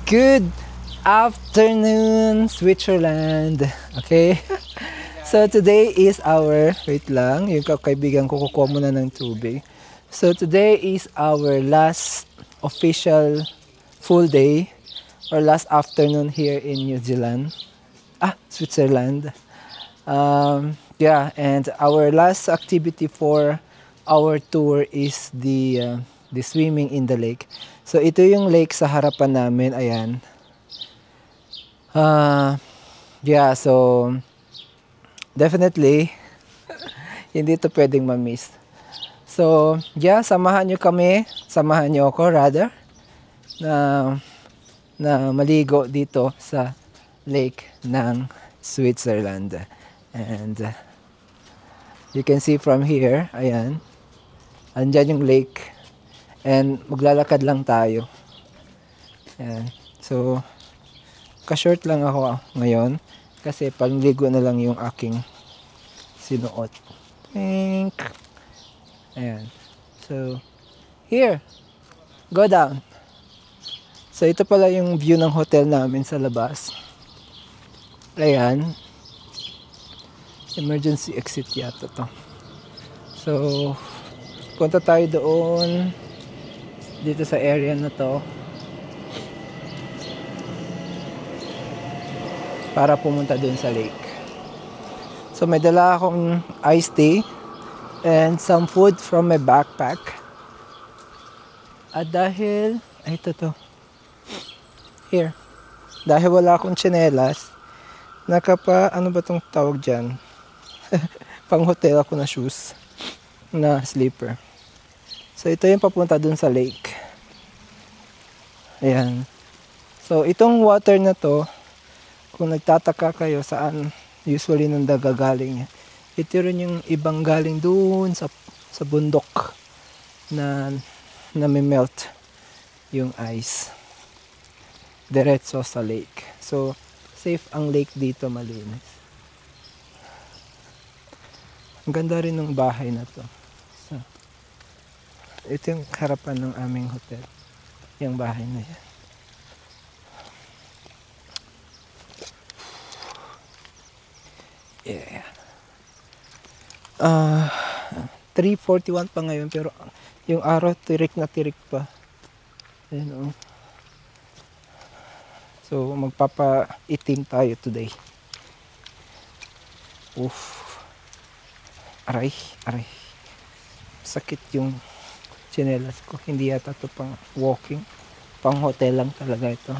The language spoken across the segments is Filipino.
Good afternoon, Switzerland. Okay? So today is our, wait lang, yung kaibigan ko kukuha muna ng tubig. So today is our last official full day or last afternoon here in New Zealand. Switzerland. Yeah, and our last activity for our tour is the swimming in the lake. So ito yung lake sa harapan namin, ayan. Yeah, so definitely hindi to pwedeng ma-miss. So, yeah, samahan nyo ako rather na maligo dito sa lake ng Switzerland. And you can see from here, ayan, andyan yung lake. And maglalakad lang tayo. Ayan. So, ka-short lang ako ngayon kasi pangligo na lang yung aking sinuot. Pink. Ayan. So, here. Go down. So, ito pala yung view ng hotel namin sa labas. Ayan. Emergency exit yata to. So, punta tayo doon. Dito sa area na to. Para pumunta doon sa lake. So, may dala akong iced tea. And some food from my backpack. At dahil, ito to. Here. Dahil wala akong tsinelas, ano ba tong tawag dyan? Pang hotel ako na shoes. Na slipper. So, ito yung papunta dun sa lake. Ayan. So, itong water na to, kung nagtataka kayo saan usually nung galing, ito rin yung ibang galing doon sa bundok na may melt yung ice diretso sa lake. So safe ang lake dito, malinis. Ang ganda rin ng bahay na to. So, ito yung harapan ng aming hotel, yung bahay na yan. Yeah. 3:41 pa ngayon pero yung araw tirik na tirik pa. Ayan, oh. So magpapaitim tayo today. Aray. Sakit yung tsinelas ko. Hindi yata to pang walking. Pang hotel lang talaga ito.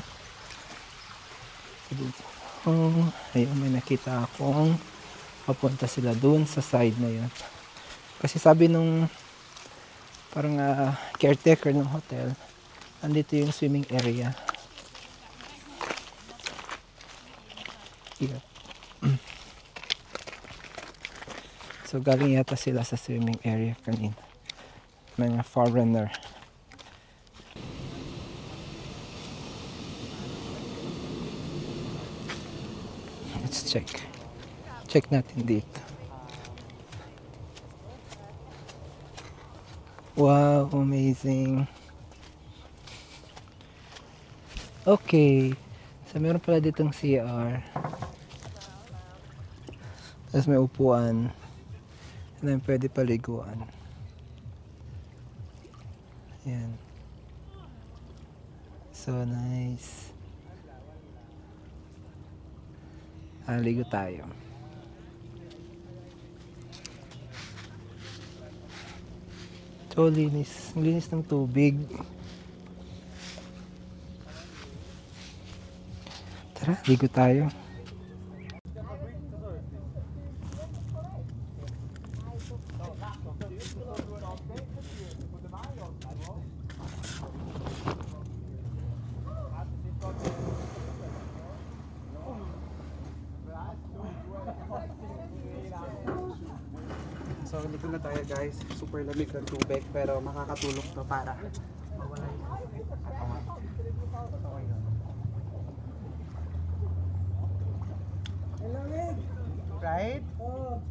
Ayun, may nakita akong papunta sila dun sa side na yun. Kasi sabi nung parang caretaker ng hotel, andito yung swimming area. Here. So galing yata sila sa swimming area kanina. Mga foreigner. Let's check. Check natin dito. Wow, amazing. Okay. So, meron pala ditong CR. Tapos may upuan. And then pwede paliguan. Ayan. So nice. Ligo tayo. So, linis. Linis ng tubig. Tara, ligo tayo. So, dito na tayo guys. Super lamig ng tubig pero makakatulong to para mawala yung katawan. Lamig! Right? Oh.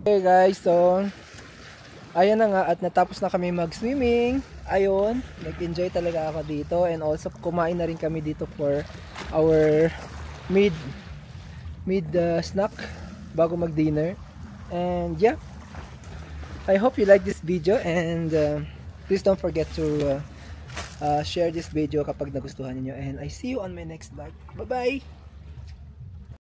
Okay guys, so ayan na nga at natapos na kami mag-swimming. Ayun, nag-enjoy talaga ako dito and also kumain na rin kami dito for our mid snack bago mag-dinner. And yeah, I hope you like this video and please don't forget to share this video kapag nagustuhan niyo, and I see you on my next vlog. Bye bye.